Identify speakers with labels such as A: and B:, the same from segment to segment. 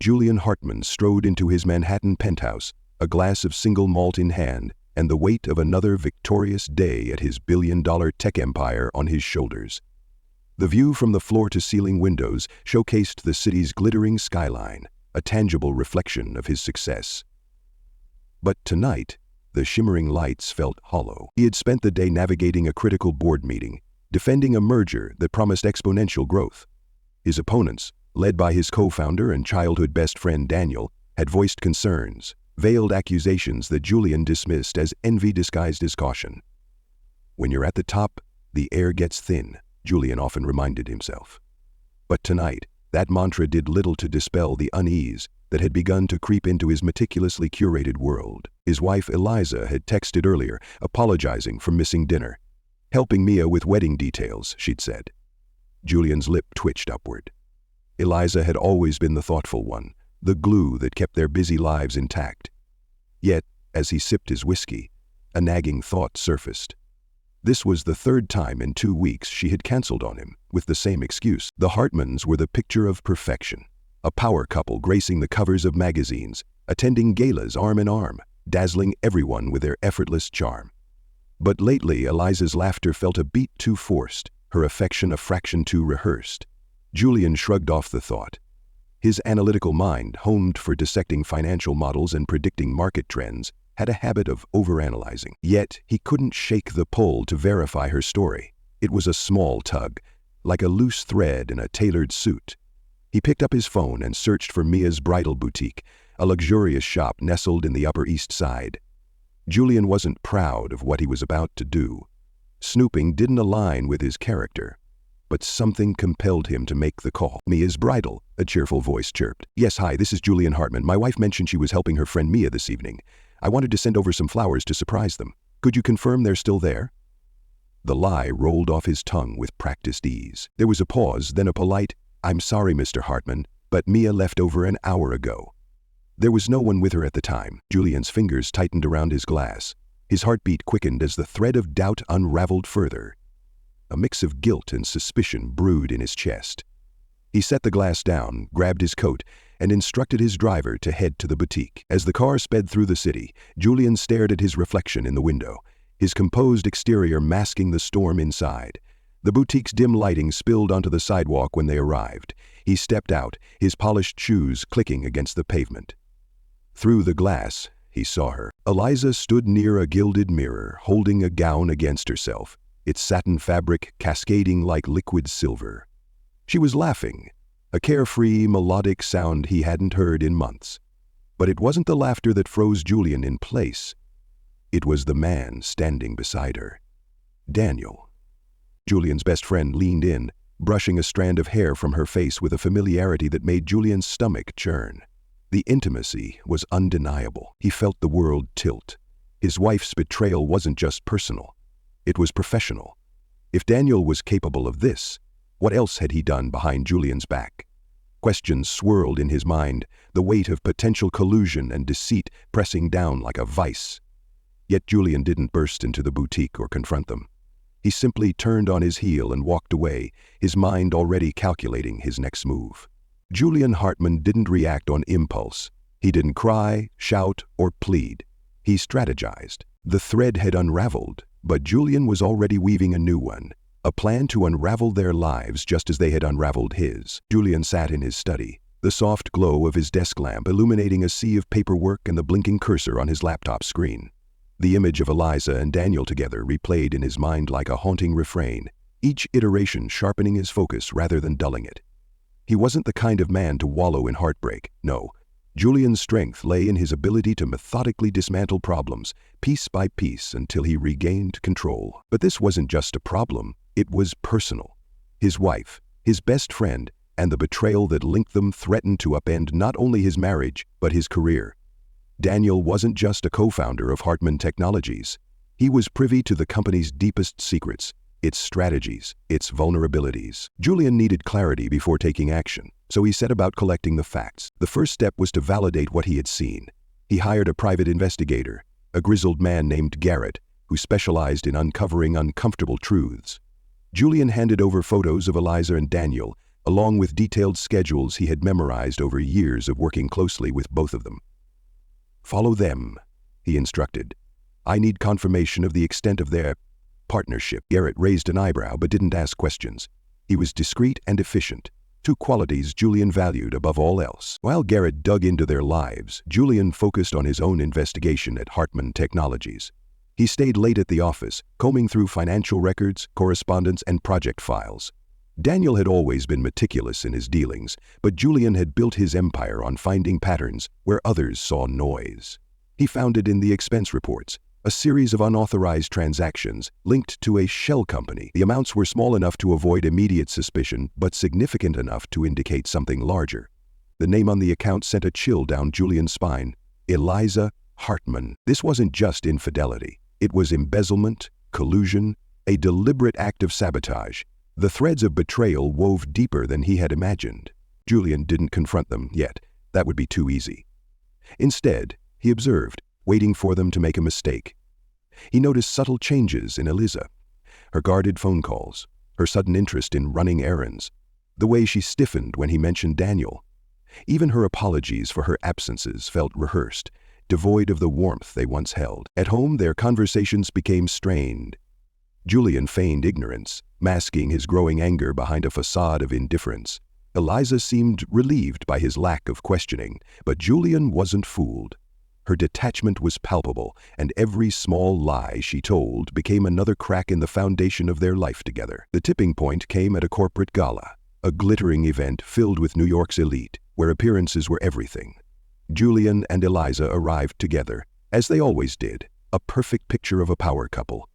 A: Julian Hartman strode into his Manhattan penthouse, a glass of single malt in hand, and the weight of another victorious day at his billion-dollar tech empire on his shoulders. The view from the floor-to-ceiling windows showcased the city's glittering skyline, a tangible reflection of his success. But tonight, the shimmering lights felt hollow. He had spent the day navigating a critical board meeting, defending a merger that promised exponential growth. His opponents, led by his co-founder and childhood best friend Daniel, had voiced concerns, veiled accusations that Julian dismissed as envy disguised as caution. "When you're at the top, the air gets thin," Julian often reminded himself. But tonight, that mantra did little to dispel the unease that had begun to creep into his meticulously curated world. His wife Eliza had texted earlier, apologizing for missing dinner. "Helping Mia with wedding details," she'd said. Julian's lip twitched upward. Eliza had always been the thoughtful one, the glue that kept their busy lives intact. Yet, as he sipped his whiskey, a nagging thought surfaced. This was the third time in 2 weeks she had canceled on him, with the same excuse. The Hartmans were the picture of perfection, a power couple gracing the covers of magazines, attending galas arm in arm, dazzling everyone with their effortless charm. But lately Eliza's laughter felt a beat too forced, her affection a fraction too rehearsed. Julian shrugged off the thought. His analytical mind, honed for dissecting financial models and predicting market trends, had a habit of overanalyzing. Yet he couldn't shake the pull to verify her story. It was a small tug, like a loose thread in a tailored suit. He picked up his phone and searched for Mia's Bridal Boutique, a luxurious shop nestled in the Upper East Side. Julian wasn't proud of what he was about to do. Snooping didn't align with his character. But something compelled him to make the call. "Mia's Bridal," a cheerful voice chirped. "Yes, hi, this is Julian Hartman. My wife mentioned she was helping her friend Mia this evening. I wanted to send over some flowers to surprise them. Could you confirm they're still there?" The lie rolled off his tongue with practiced ease. There was a pause, then a polite, "I'm sorry, Mr. Hartman, but Mia left over an hour ago." There was no one with her at the time. Julian's fingers tightened around his glass. His heartbeat quickened as the thread of doubt unraveled further. A mix of guilt and suspicion brewed in his chest. He set the glass down, grabbed his coat, and instructed his driver to head to the boutique. As the car sped through the city, Julian stared at his reflection in the window, his composed exterior masking the storm inside. The boutique's dim lighting spilled onto the sidewalk when they arrived. He stepped out, his polished shoes clicking against the pavement. Through the glass, he saw her. Eliza stood near a gilded mirror, holding a gown against herself, its satin fabric cascading like liquid silver. She was laughing, a carefree, melodic sound he hadn't heard in months. But it wasn't the laughter that froze Julian in place. It was the man standing beside her. Daniel. Julian's best friend leaned in, brushing a strand of hair from her face with a familiarity that made Julian's stomach churn. The intimacy was undeniable. He felt the world tilt. His wife's betrayal wasn't just personal. It was professional. If Daniel was capable of this, what else had he done behind Julian's back? Questions swirled in his mind, the weight of potential collusion and deceit pressing down like a vice. Yet Julian didn't burst into the boutique or confront them. He simply turned on his heel and walked away, his mind already calculating his next move. Julian Hartman didn't react on impulse. He didn't cry, shout, or plead. He strategized. The thread had unraveled, but Julian was already weaving a new one, a plan to unravel their lives just as they had unraveled his. Julian sat in his study, the soft glow of his desk lamp illuminating a sea of paperwork and the blinking cursor on his laptop screen. The image of Eliza and Daniel together replayed in his mind like a haunting refrain, each iteration sharpening his focus rather than dulling it. He wasn't the kind of man to wallow in heartbreak, no. Julian's strength lay in his ability to methodically dismantle problems, piece by piece, until he regained control. But this wasn't just a problem, it was personal. His wife, his best friend, and the betrayal that linked them threatened to upend not only his marriage, but his career. Daniel wasn't just a co-founder of Hartman Technologies. He was privy to the company's deepest secrets, its strategies, its vulnerabilities. Julian needed clarity before taking action, so he set about collecting the facts. The first step was to validate what he had seen. He hired a private investigator, a grizzled man named Garrett, who specialized in uncovering uncomfortable truths. Julian handed over photos of Eliza and Daniel, along with detailed schedules he had memorized over years of working closely with both of them. "Follow them," he instructed. "I need confirmation of the extent of their partnership." Garrett raised an eyebrow but didn't ask questions. He was discreet and efficient, two qualities Julian valued above all else. While Garrett dug into their lives, Julian focused on his own investigation at Hartman Technologies. He stayed late at the office, combing through financial records, correspondence, and project files. Daniel had always been meticulous in his dealings, but Julian had built his empire on finding patterns where others saw noise. He found it in the expense reports, a series of unauthorized transactions linked to a shell company. The amounts were small enough to avoid immediate suspicion, but significant enough to indicate something larger. The name on the account sent a chill down Julian's spine. Eliza Hartman. This wasn't just infidelity. It was embezzlement, collusion, a deliberate act of sabotage. The threads of betrayal wove deeper than he had imagined. Julian didn't confront them yet. That would be too easy. Instead, he observed, waiting for them to make a mistake. He noticed subtle changes in Eliza. Her guarded phone calls, her sudden interest in running errands, the way she stiffened when he mentioned Daniel. Even her apologies for her absences felt rehearsed, devoid of the warmth they once held. At home, their conversations became strained. Julian feigned ignorance, masking his growing anger behind a facade of indifference. Eliza seemed relieved by his lack of questioning, but Julian wasn't fooled. Her detachment was palpable, and every small lie she told became another crack in the foundation of their life together. The tipping point came at a corporate gala, a glittering event filled with New York's elite, where appearances were everything. Julian and Eliza arrived together, as they always did, a perfect picture of a power couple.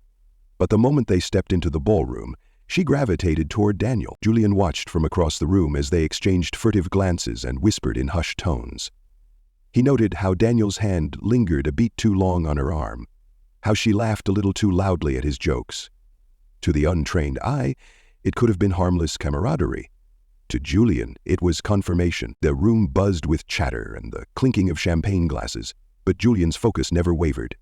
A: But the moment they stepped into the ballroom, she gravitated toward Daniel. Julian watched from across the room as they exchanged furtive glances and whispered in hushed tones. He noted how Daniel's hand lingered a beat too long on her arm, how she laughed a little too loudly at his jokes. To the untrained eye, it could have been harmless camaraderie. To Julian, it was confirmation. The room buzzed with chatter and the clinking of champagne glasses, but Julian's focus never wavered.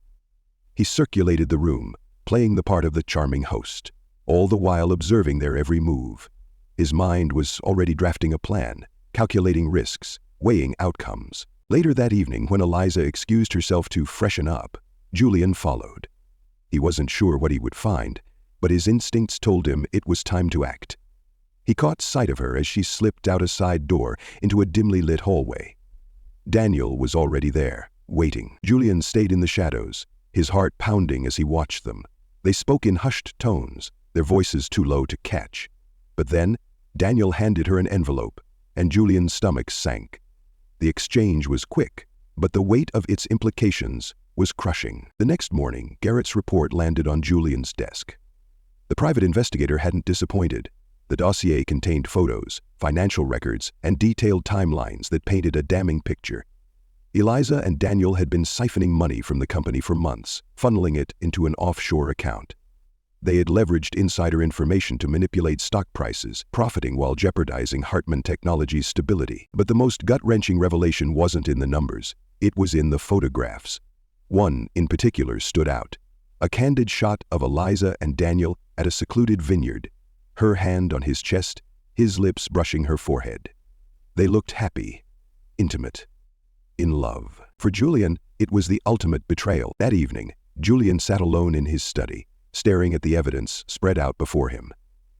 A: He circulated the room, playing the part of the charming host, all the while observing their every move. His mind was already drafting a plan, calculating risks, weighing outcomes. Later that evening, when Eliza excused herself to freshen up, Julian followed. He wasn't sure what he would find, but his instincts told him it was time to act. He caught sight of her as she slipped out a side door into a dimly lit hallway. Daniel was already there, waiting. Julian stayed in the shadows, his heart pounding as he watched them. They spoke in hushed tones, their voices too low to catch. But then, Daniel handed her an envelope, and Julian's stomach sank. The exchange was quick, but the weight of its implications was crushing. The next morning, Garrett's report landed on Julian's desk. The private investigator hadn't disappointed. The dossier contained photos, financial records, and detailed timelines that painted a damning picture. Eliza and Daniel had been siphoning money from the company for months, funneling it into an offshore account. They had leveraged insider information to manipulate stock prices, profiting while jeopardizing Hartman Technologies' stability. But the most gut-wrenching revelation wasn't in the numbers. It was in the photographs. One, in particular, stood out. A candid shot of Eliza and Daniel at a secluded vineyard, her hand on his chest, his lips brushing her forehead. They looked happy, intimate, in love. For Julian, it was the ultimate betrayal. That evening, Julian sat alone in his study, staring at the evidence spread out before him.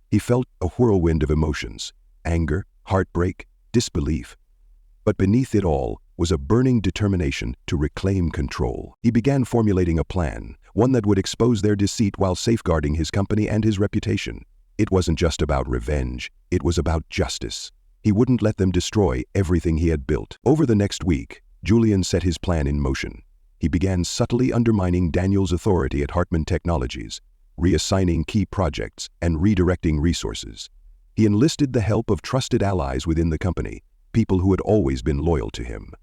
A: He felt a whirlwind of emotions, anger, heartbreak, disbelief. But beneath it all was a burning determination to reclaim control. He began formulating a plan, one that would expose their deceit while safeguarding his company and his reputation. It wasn't just about revenge, it was about justice. He wouldn't let them destroy everything he had built. Over the next week, Julian set his plan in motion. He began subtly undermining Daniel's authority at Hartman Technologies, reassigning key projects and redirecting resources. He enlisted the help of trusted allies within the company, people who had always been loyal to him.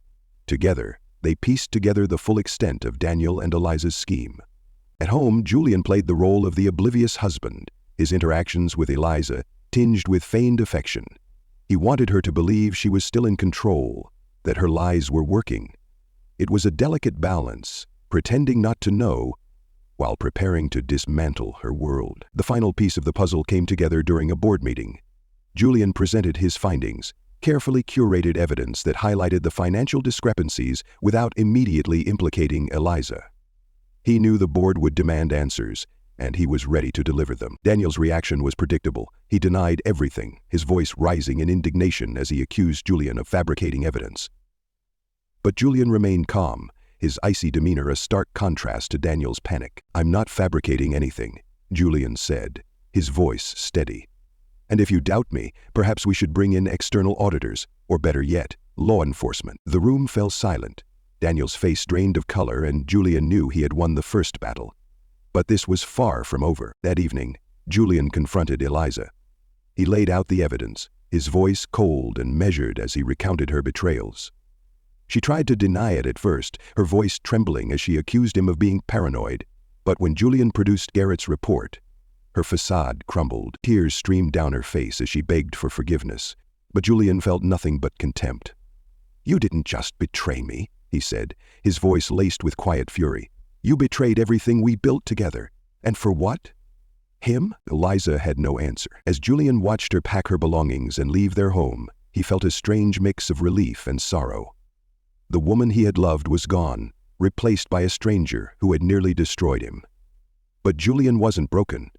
A: Together, they pieced together the full extent of Daniel and Eliza's scheme. At home, Julian played the role of the oblivious husband, his interactions with Eliza tinged with feigned affection. He wanted her to believe she was still in control, that her lies were working. It was a delicate balance, pretending not to know, while preparing to dismantle her world. The final piece of the puzzle came together during a board meeting. Julian presented his findings, carefully curated evidence that highlighted the financial discrepancies without immediately implicating Eliza. He knew the board would demand answers, and he was ready to deliver them. Daniel's reaction was predictable. He denied everything, his voice rising in indignation as he accused Julian of fabricating evidence. But Julian remained calm, his icy demeanor a stark contrast to Daniel's panic. "I'm not fabricating anything," Julian said, his voice steady. "And if you doubt me, perhaps we should bring in external auditors, or better yet, law enforcement." The room fell silent. Daniel's face drained of color, and Julian knew he had won the first battle. But this was far from over. That evening, Julian confronted Eliza. He laid out the evidence, his voice cold and measured as he recounted her betrayals. She tried to deny it at first, her voice trembling as she accused him of being paranoid. But when Julian produced Garrett's report, her facade crumbled. Tears streamed down her face as she begged for forgiveness. But Julian felt nothing but contempt. "You didn't just betray me," he said, his voice laced with quiet fury. "You betrayed everything we built together. And for what?" "Him?" Eliza had no answer. As Julian watched her pack her belongings and leave their home, he felt a strange mix of relief and sorrow. The woman he had loved was gone, replaced by a stranger who had nearly destroyed him. But Julian wasn't broken.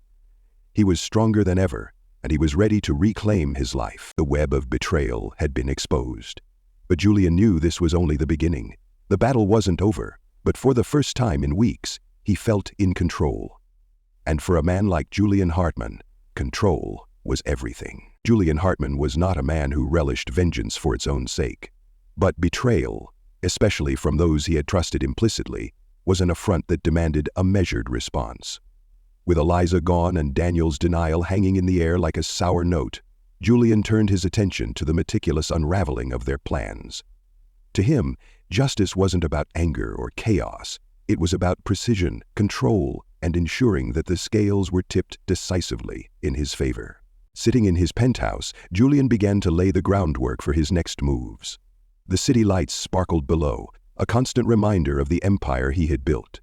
A: He was stronger than ever, and he was ready to reclaim his life. The web of betrayal had been exposed. But Julian knew this was only the beginning. The battle wasn't over, but for the first time in weeks, he felt in control. And for a man like Julian Hartman, control was everything. Julian Hartman was not a man who relished vengeance for its own sake. But betrayal, especially from those he had trusted implicitly, was an affront that demanded a measured response. With Eliza gone and Daniel's denial hanging in the air like a sour note, Julian turned his attention to the meticulous unraveling of their plans. To him, justice wasn't about anger or chaos. It was about precision, control, and ensuring that the scales were tipped decisively in his favor. Sitting in his penthouse, Julian began to lay the groundwork for his next moves. The city lights sparkled below, a constant reminder of the empire he had built.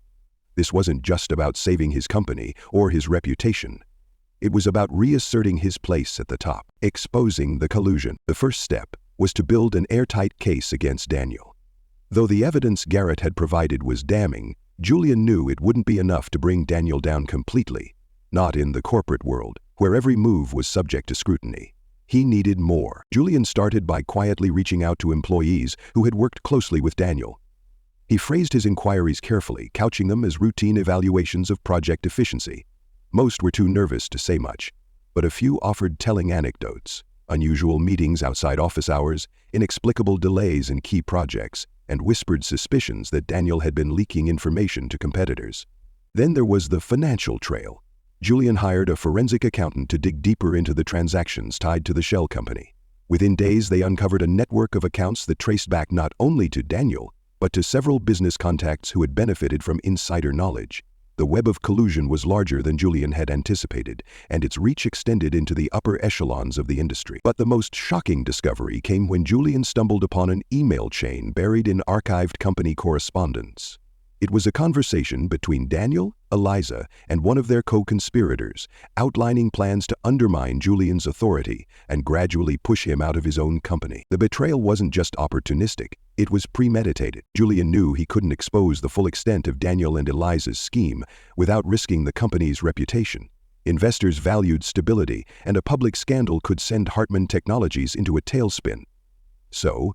A: This wasn't just about saving his company or his reputation. It was about reasserting his place at the top, exposing the collusion. The first step was to build an airtight case against Daniel. Though the evidence Garrett had provided was damning, Julian knew it wouldn't be enough to bring Daniel down completely, not in the corporate world, where every move was subject to scrutiny. He needed more. Julian started by quietly reaching out to employees who had worked closely with Daniel. He phrased his inquiries carefully, couching them as routine evaluations of project efficiency. Most were too nervous to say much, but a few offered telling anecdotes: unusual meetings outside office hours, inexplicable delays in key projects, and whispered suspicions that Daniel had been leaking information to competitors. Then there was the financial trail. Julian hired a forensic accountant to dig deeper into the transactions tied to the shell company. Within days, they uncovered a network of accounts that traced back not only to Daniel, but to several business contacts who had benefited from insider knowledge. The web of collusion was larger than Julian had anticipated, and its reach extended into the upper echelons of the industry. But the most shocking discovery came when Julian stumbled upon an email chain buried in archived company correspondence. It was a conversation between Daniel, Eliza, and one of their co-conspirators, outlining plans to undermine Julian's authority and gradually push him out of his own company. The betrayal wasn't just opportunistic, it was premeditated. Julian knew he couldn't expose the full extent of Daniel and Eliza's scheme without risking the company's reputation. Investors valued stability, and a public scandal could send Hartman Technologies into a tailspin. So,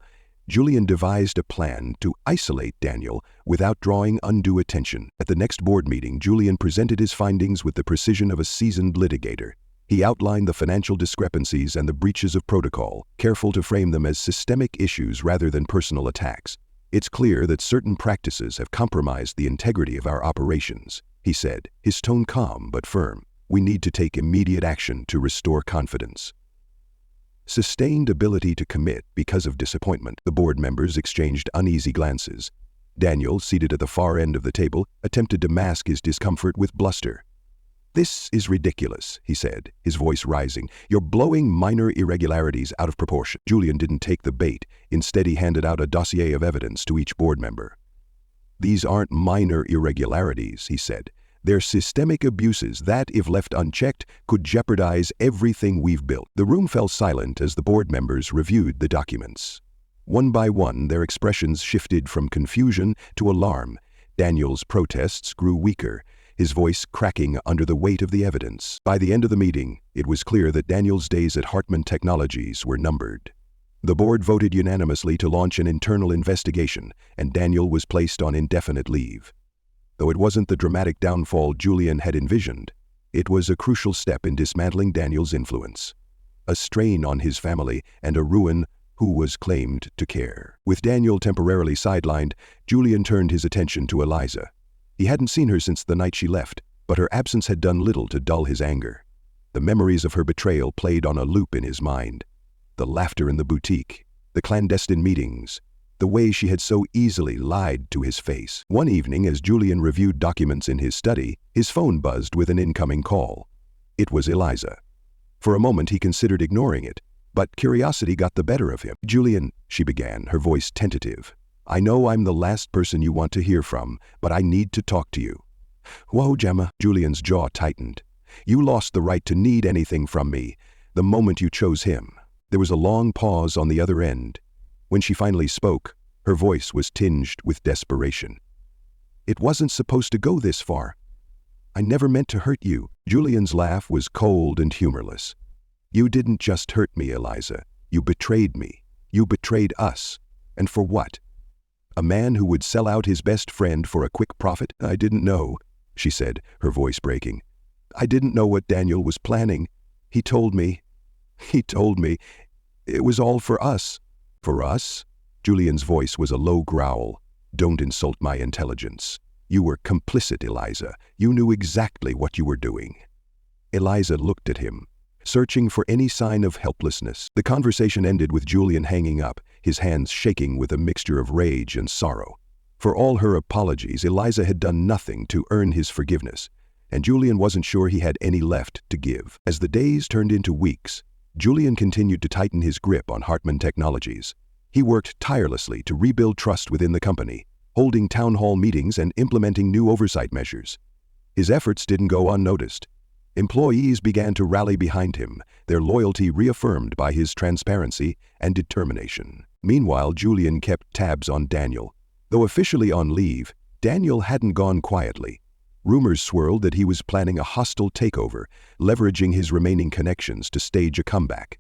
A: Julian devised a plan to isolate Daniel without drawing undue attention. At the next board meeting, Julian presented his findings with the precision of a seasoned litigator. He outlined the financial discrepancies and the breaches of protocol, careful to frame them as systemic issues rather than personal attacks. "It's clear that certain practices have compromised the integrity of our operations," he said, his tone calm but firm. "We need to take immediate action to restore confidence." Sustained ability to commit because of disappointment. The board members exchanged uneasy glances. Daniel, seated at the far end of the table, attempted to mask his discomfort with bluster. "This is ridiculous," he said, his voice rising. "You're blowing minor irregularities out of proportion." Julian didn't take the bait. Instead, he handed out a dossier of evidence to each board member. "These aren't minor irregularities," he said. They're systemic abuses that, if left unchecked, could jeopardize everything we've built. The room fell silent as the board members reviewed the documents. One by one, their expressions shifted from confusion to alarm. Daniel's protests grew weaker, his voice cracking under the weight of the evidence. By the end of the meeting, it was clear that Daniel's days at Hartman Technologies were numbered. The board voted unanimously to launch an internal investigation, and Daniel was placed on indefinite leave. Though it wasn't the dramatic downfall Julian had envisioned, it was a crucial step in dismantling Daniel's influence. A strain on his family and a ruin who was claimed to care. With Daniel temporarily sidelined, Julian turned his attention to Eliza. He hadn't seen her since the night she left, but her absence had done little to dull his anger. The memories of her betrayal played on a loop in his mind. The laughter in the boutique, the clandestine meetings, the way she had so easily lied to his face. One evening, as Julian reviewed documents in his study, his phone buzzed with an incoming call. It was Eliza. For a moment he considered ignoring it, but curiosity got the better of him. "Julian," she began, her voice tentative, "I know I'm the last person you want to hear from, but I need to talk to you." "Whoa, Gemma." Julian's jaw tightened. "You lost the right to need anything from me the moment you chose him." There was a long pause on the other end. When she finally spoke, her voice was tinged with desperation. "It wasn't supposed to go this far. I never meant to hurt you." Julian's laugh was cold and humorless. "You didn't just hurt me, Eliza. You betrayed me. You betrayed us. And for what? A man who would sell out his best friend for a quick profit?" "I didn't know," she said, her voice breaking. "I didn't know what Daniel was planning. He told me. It was all for us." "For us?" Julian's voice was a low growl. "Don't insult my intelligence. You were complicit, Eliza. You knew exactly what you were doing." Eliza looked at him, searching for any sign of helplessness. The conversation ended with Julian hanging up, his hands shaking with a mixture of rage and sorrow. For all her apologies, Eliza had done nothing to earn his forgiveness, and Julian wasn't sure he had any left to give. As the days turned into weeks, Julian continued to tighten his grip on Hartman Technologies. He worked tirelessly to rebuild trust within the company, holding town hall meetings and implementing new oversight measures. His efforts didn't go unnoticed. Employees began to rally behind him, their loyalty reaffirmed by his transparency and determination. Meanwhile, Julian kept tabs on Daniel. Though officially on leave, Daniel hadn't gone quietly. Rumors swirled that he was planning a hostile takeover, leveraging his remaining connections to stage a comeback.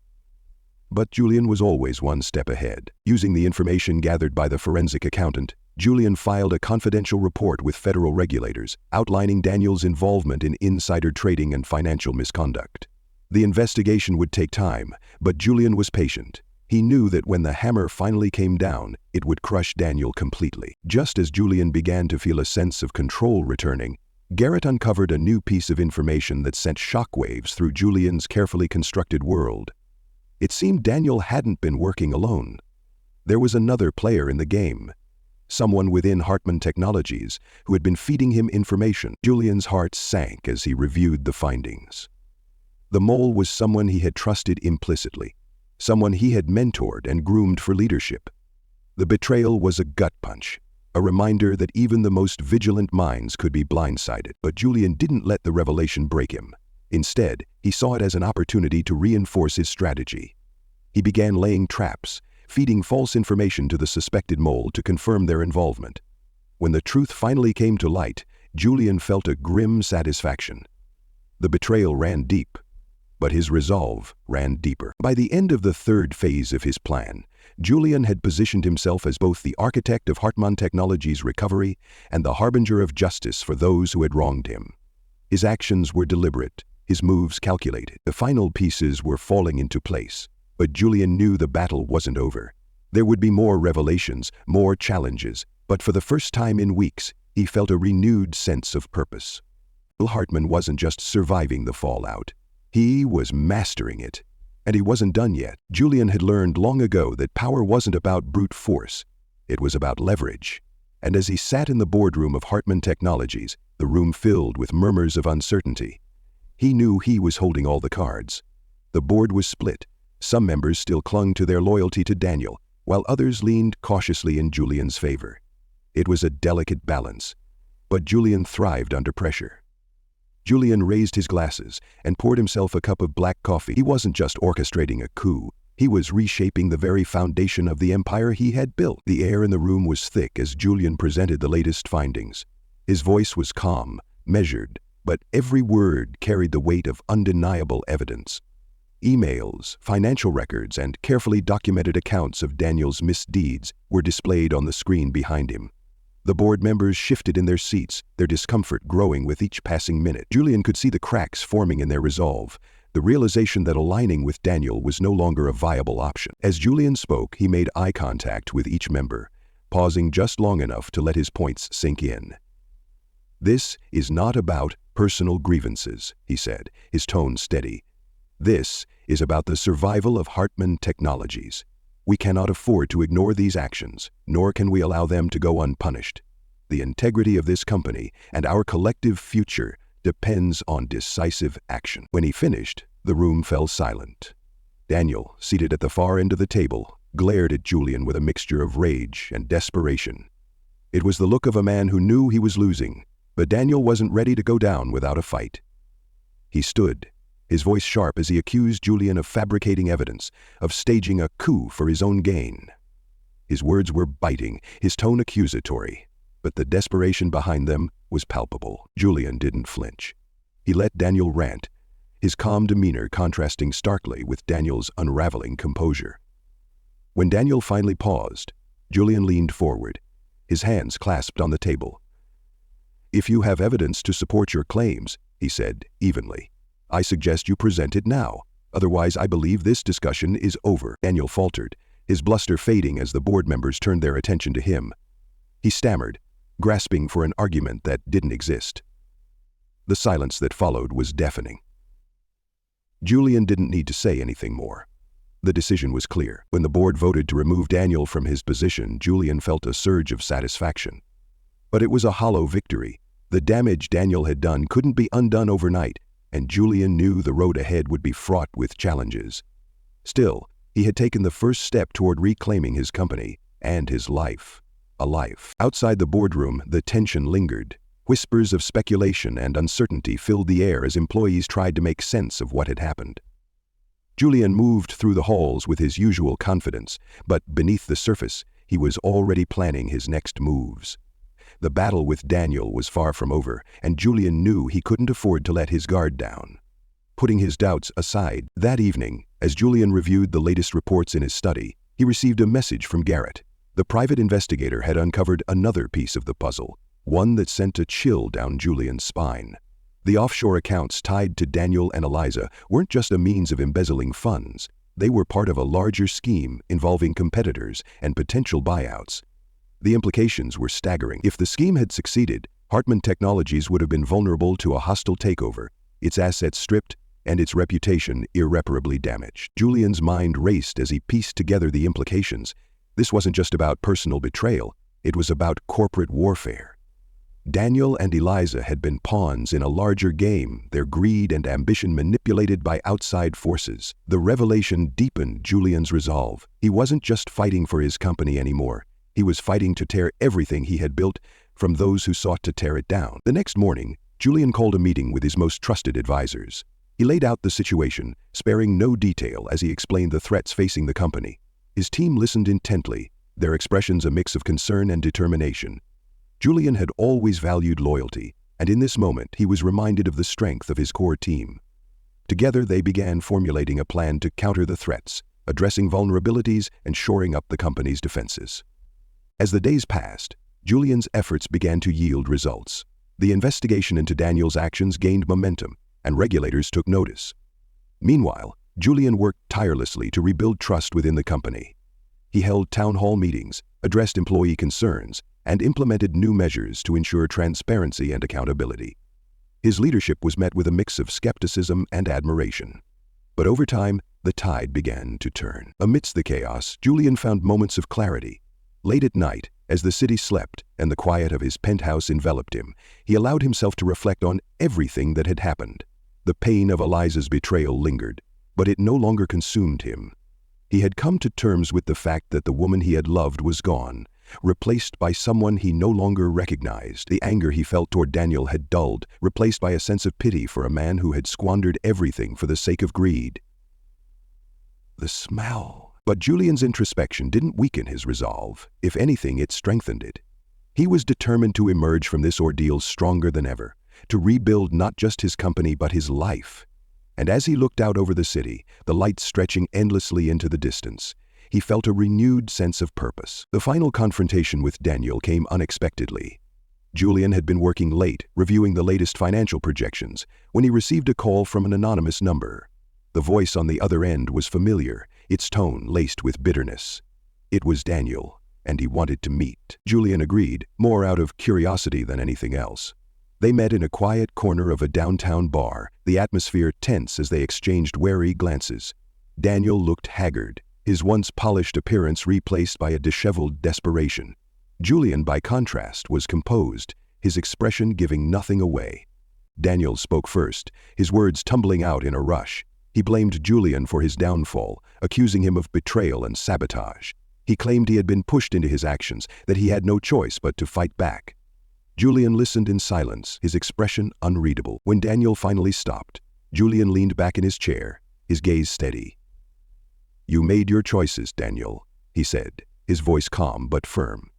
A: But Julian was always one step ahead. Using the information gathered by the forensic accountant, Julian filed a confidential report with federal regulators, outlining Daniel's involvement in insider trading and financial misconduct. The investigation would take time, but Julian was patient. He knew that when the hammer finally came down, it would crush Daniel completely. Just as Julian began to feel a sense of control returning, Garrett uncovered a new piece of information that sent shockwaves through Julian's carefully constructed world. It seemed Daniel hadn't been working alone. There was another player in the game, someone within Hartman Technologies who had been feeding him information. Julian's heart sank as he reviewed the findings. The mole was someone he had trusted implicitly, someone he had mentored and groomed for leadership. The betrayal was a gut punch, a reminder that even the most vigilant minds could be blindsided. But Julian didn't let the revelation break him. Instead, he saw it as an opportunity to reinforce his strategy. He began laying traps, feeding false information to the suspected mole to confirm their involvement. When the truth finally came to light, Julian felt a grim satisfaction. The betrayal ran deep, but his resolve ran deeper. By the end of the third phase of his plan, Julian had positioned himself as both the architect of Hartman Technologies' recovery and the harbinger of justice for those who had wronged him. His actions were deliberate, his moves calculated. The final pieces were falling into place, but Julian knew the battle wasn't over. There would be more revelations, more challenges, but for the first time in weeks, he felt a renewed sense of purpose. Hartman wasn't just surviving the fallout. He was mastering it. And he wasn't done yet. Julian had learned long ago that power wasn't about brute force. It was about leverage. And as he sat in the boardroom of Hartman Technologies, the room filled with murmurs of uncertainty, he knew he was holding all the cards. The board was split. Some members still clung to their loyalty to Daniel, while others leaned cautiously in Julian's favor. It was a delicate balance, but Julian thrived under pressure. Julian raised his glasses and poured himself a cup of black coffee. He wasn't just orchestrating a coup. He was reshaping the very foundation of the empire he had built. The air in the room was thick as Julian presented the latest findings. His voice was calm, measured, but every word carried the weight of undeniable evidence. Emails, financial records, and carefully documented accounts of Daniel's misdeeds were displayed on the screen behind him. The board members shifted in their seats, their discomfort growing with each passing minute. Julian could see the cracks forming in their resolve, the realization that aligning with Daniel was no longer a viable option. As Julian spoke, he made eye contact with each member, pausing just long enough to let his points sink in. "This is not about personal grievances," he said, his tone steady. "This is about the survival of Hartman Technologies. We cannot afford to ignore these actions, nor can we allow them to go unpunished. The integrity of this company and our collective future depends on decisive action." When he finished, the room fell silent. Daniel, seated at the far end of the table, glared at Julian with a mixture of rage and desperation. It was the look of a man who knew he was losing, but Daniel wasn't ready to go down without a fight. He stood, his voice sharp as he accused Julian of fabricating evidence, of staging a coup for his own gain. His words were biting, his tone accusatory, but the desperation behind them was palpable. Julian didn't flinch. He let Daniel rant, his calm demeanor contrasting starkly with Daniel's unraveling composure. When Daniel finally paused, Julian leaned forward, his hands clasped on the table. "If you have evidence to support your claims," he said evenly, "I suggest you present it now. Otherwise, I believe this discussion is over." Daniel faltered, his bluster fading as the board members turned their attention to him. He stammered, grasping for an argument that didn't exist. The silence that followed was deafening. Julian didn't need to say anything more. The decision was clear. When the board voted to remove Daniel from his position, Julian felt a surge of satisfaction. But it was a hollow victory. The damage Daniel had done couldn't be undone overnight, and Julian knew the road ahead would be fraught with challenges. Still, he had taken the first step toward reclaiming his company and his life. A life. Outside the boardroom, the tension lingered. Whispers of speculation and uncertainty filled the air as employees tried to make sense of what had happened. Julian moved through the halls with his usual confidence, but beneath the surface, he was already planning his next moves. The battle with Daniel was far from over, and Julian knew he couldn't afford to let his guard down. Putting his doubts aside, that evening, as Julian reviewed the latest reports in his study, he received a message from Garrett. The private investigator had uncovered another piece of the puzzle, one that sent a chill down Julian's spine. The offshore accounts tied to Daniel and Eliza weren't just a means of embezzling funds. They were part of a larger scheme involving competitors and potential buyouts. The implications were staggering. If the scheme had succeeded, Hartman Technologies would have been vulnerable to a hostile takeover, its assets stripped, and its reputation irreparably damaged. Julian's mind raced as he pieced together the implications. This wasn't just about personal betrayal, it was about corporate warfare. Daniel and Eliza had been pawns in a larger game, their greed and ambition manipulated by outside forces. The revelation deepened Julian's resolve. He wasn't just fighting for his company anymore. He was fighting to tear everything he had built from those who sought to tear it down. The next morning, Julian called a meeting with his most trusted advisors. He laid out the situation, sparing no detail as he explained the threats facing the company. His team listened intently, their expressions a mix of concern and determination. Julian had always valued loyalty, and in this moment he was reminded of the strength of his core team. Together they began formulating a plan to counter the threats, addressing vulnerabilities and shoring up the company's defenses. As the days passed, Julian's efforts began to yield results. The investigation into Daniel's actions gained momentum, and regulators took notice. Meanwhile, Julian worked tirelessly to rebuild trust within the company. He held town hall meetings, addressed employee concerns, and implemented new measures to ensure transparency and accountability. His leadership was met with a mix of skepticism and admiration. But over time, the tide began to turn. Amidst the chaos, Julian found moments of clarity. Late at night, as the city slept and the quiet of his penthouse enveloped him, he allowed himself to reflect on everything that had happened. The pain of Eliza's betrayal lingered, but it no longer consumed him. He had come to terms with the fact that the woman he had loved was gone, replaced by someone he no longer recognized. The anger he felt toward Daniel had dulled, replaced by a sense of pity for a man who had squandered everything for the sake of greed. The smell. But Julian's introspection didn't weaken his resolve. If anything, it strengthened it. He was determined to emerge from this ordeal stronger than ever, to rebuild not just his company but his life. And as he looked out over the city, the lights stretching endlessly into the distance, he felt a renewed sense of purpose. The final confrontation with Daniel came unexpectedly. Julian had been working late, reviewing the latest financial projections, when he received a call from an anonymous number. The voice on the other end was familiar, its tone laced with bitterness. It was Daniel, and he wanted to meet. Julian agreed, more out of curiosity than anything else. They met in a quiet corner of a downtown bar, the atmosphere tense as they exchanged wary glances. Daniel looked haggard, his once polished appearance replaced by a disheveled desperation. Julian, by contrast, was composed, his expression giving nothing away. Daniel spoke first, his words tumbling out in a rush. He blamed Julian for his downfall, accusing him of betrayal and sabotage. He claimed he had been pushed into his actions, that he had no choice but to fight back. Julian listened in silence, his expression unreadable. When Daniel finally stopped, Julian leaned back in his chair, his gaze steady. "You made your choices, Daniel," he said, his voice calm but firm.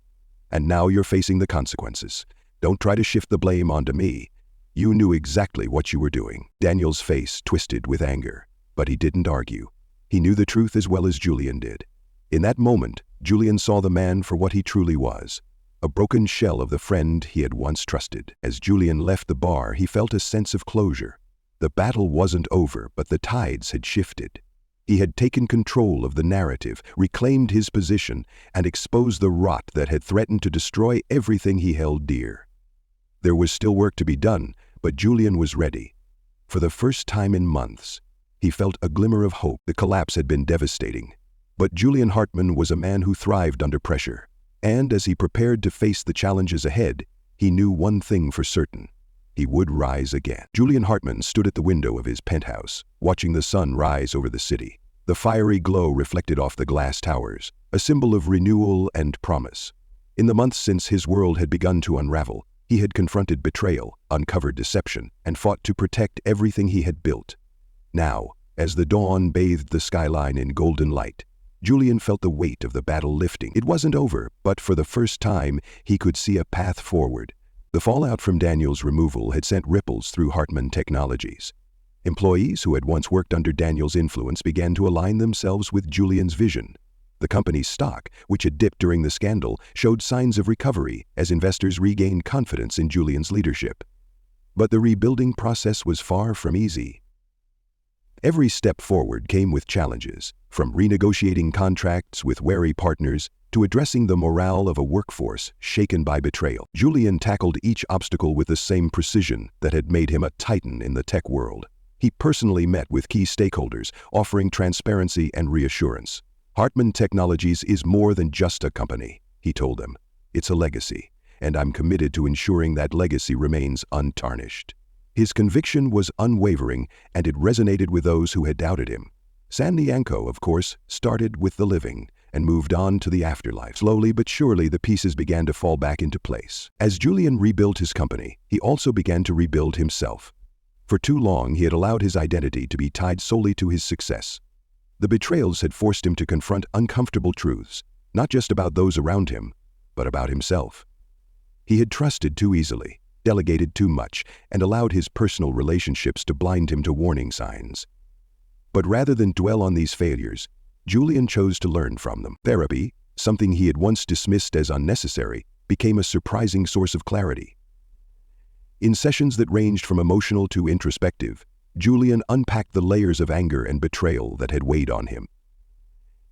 A: "And now you're facing the consequences. Don't try to shift the blame onto me. You knew exactly what you were doing." Daniel's face twisted with anger, but he didn't argue. He knew the truth as well as Julian did. In that moment, Julian saw the man for what he truly was, a broken shell of the friend he had once trusted. As Julian left the bar, he felt a sense of closure. The battle wasn't over, but the tides had shifted. He had taken control of the narrative, reclaimed his position, and exposed the rot that had threatened to destroy everything he held dear. There was still work to be done, but Julian was ready. For the first time in months, he felt a glimmer of hope. The collapse had been devastating, but Julian Hartman was a man who thrived under pressure. And as he prepared to face the challenges ahead, he knew one thing for certain: he would rise again. Julian Hartman stood at the window of his penthouse, watching the sun rise over the city. The fiery glow reflected off the glass towers, a symbol of renewal and promise. In the months since his world had begun to unravel, he had confronted betrayal, uncovered deception, and fought to protect everything he had built. Now, as the dawn bathed the skyline in golden light, Julian felt the weight of the battle lifting. It wasn't over, but for the first time, he could see a path forward. The fallout from Daniel's removal had sent ripples through Hartman Technologies. Employees who had once worked under Daniel's influence began to align themselves with Julian's vision. The company's stock, which had dipped during the scandal, showed signs of recovery as investors regained confidence in Julian's leadership. But the rebuilding process was far from easy. Every step forward came with challenges, from renegotiating contracts with wary partners to addressing the morale of a workforce shaken by betrayal. Julian tackled each obstacle with the same precision that had made him a titan in the tech world. He personally met with key stakeholders, offering transparency and reassurance. Hartman Technologies is more than just a company, he told them. It's a legacy, and I'm committed to ensuring that legacy remains untarnished. His conviction was unwavering, and it resonated with those who had doubted him. Sandy Yanko, of course, started with the living and moved on to the afterlife. Slowly but surely, the pieces began to fall back into place. As Julian rebuilt his company, he also began to rebuild himself. For too long, he had allowed his identity to be tied solely to his success. The betrayals had forced him to confront uncomfortable truths, not just about those around him, but about himself. He had trusted too easily, delegated too much, and allowed his personal relationships to blind him to warning signs. But rather than dwell on these failures, Julian chose to learn from them. Therapy, something he had once dismissed as unnecessary, became a surprising source of clarity. In sessions that ranged from emotional to introspective, Julian unpacked the layers of anger and betrayal that had weighed on him.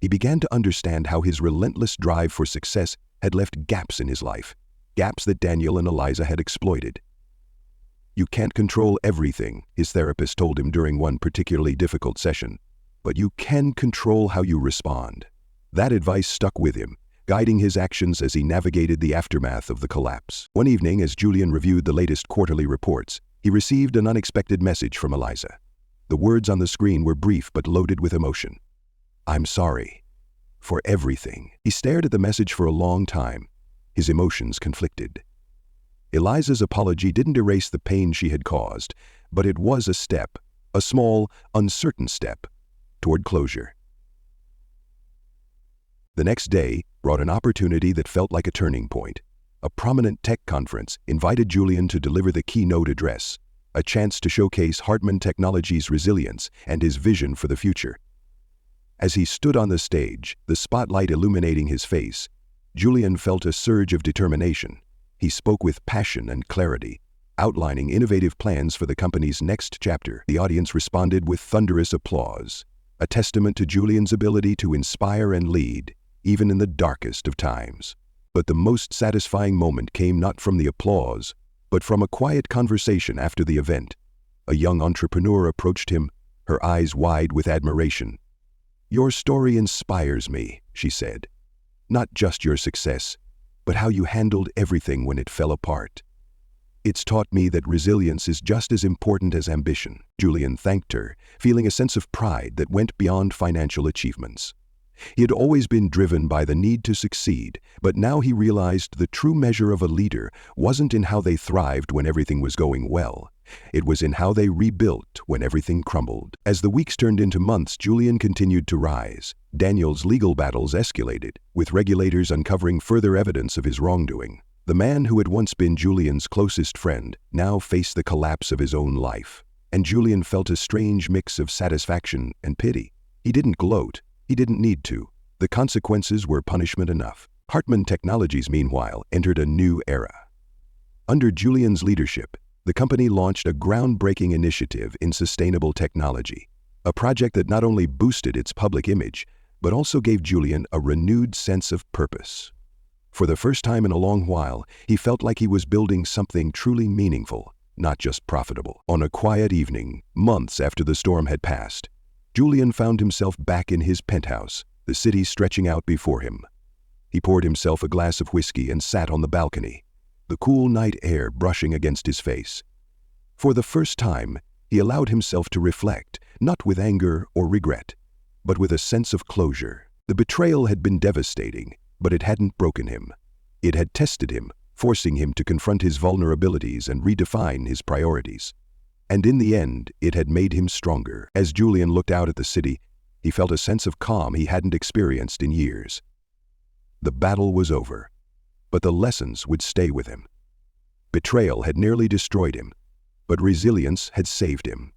A: He began to understand how his relentless drive for success had left gaps in his life, gaps that Daniel and Eliza had exploited. "You can't control everything," his therapist told him during one particularly difficult session, "but you can control how you respond." That advice stuck with him, guiding his actions as he navigated the aftermath of the collapse. One evening, as Julian reviewed the latest quarterly reports, he received an unexpected message from Eliza. The words on the screen were brief but loaded with emotion. "I'm sorry for everything." He stared at the message for a long time, his emotions conflicted. Eliza's apology didn't erase the pain she had caused, but it was a step, a small, uncertain step, toward closure. The next day brought an opportunity that felt like a turning point. A prominent tech conference invited Julian to deliver the keynote address, a chance to showcase Hartman Technology's resilience and his vision for the future. As he stood on the stage, the spotlight illuminating his face, Julian felt a surge of determination. He spoke with passion and clarity, outlining innovative plans for the company's next chapter. The audience responded with thunderous applause, a testament to Julian's ability to inspire and lead, even in the darkest of times. But the most satisfying moment came not from the applause, but from a quiet conversation after the event. A young entrepreneur approached him, her eyes wide with admiration. "Your story inspires me," she said. "Not just your success, but how you handled everything when it fell apart. It's taught me that resilience is just as important as ambition." Julian thanked her, feeling a sense of pride that went beyond financial achievements. He had always been driven by the need to succeed, but now he realized the true measure of a leader wasn't in how they thrived when everything was going well. It was in how they rebuilt when everything crumbled. As the weeks turned into months, Julian continued to rise. Daniel's legal battles escalated, with regulators uncovering further evidence of his wrongdoing. The man who had once been Julian's closest friend now faced the collapse of his own life, and Julian felt a strange mix of satisfaction and pity. He didn't gloat. He didn't need to. The consequences were punishment enough. Hartman Technologies, meanwhile, entered a new era. Under Julian's leadership, the company launched a groundbreaking initiative in sustainable technology, a project that not only boosted its public image, but also gave Julian a renewed sense of purpose. For the first time in a long while, he felt like he was building something truly meaningful, not just profitable. On a quiet evening, months after the storm had passed, Julian found himself back in his penthouse, the city stretching out before him. He poured himself a glass of whiskey and sat on the balcony, the cool night air brushing against his face. For the first time, he allowed himself to reflect, not with anger or regret, but with a sense of closure. The betrayal had been devastating, but it hadn't broken him. It had tested him, forcing him to confront his vulnerabilities and redefine his priorities. And in the end, it had made him stronger. As Julian looked out at the city, he felt a sense of calm he hadn't experienced in years. The battle was over, but the lessons would stay with him. Betrayal had nearly destroyed him, but resilience had saved him.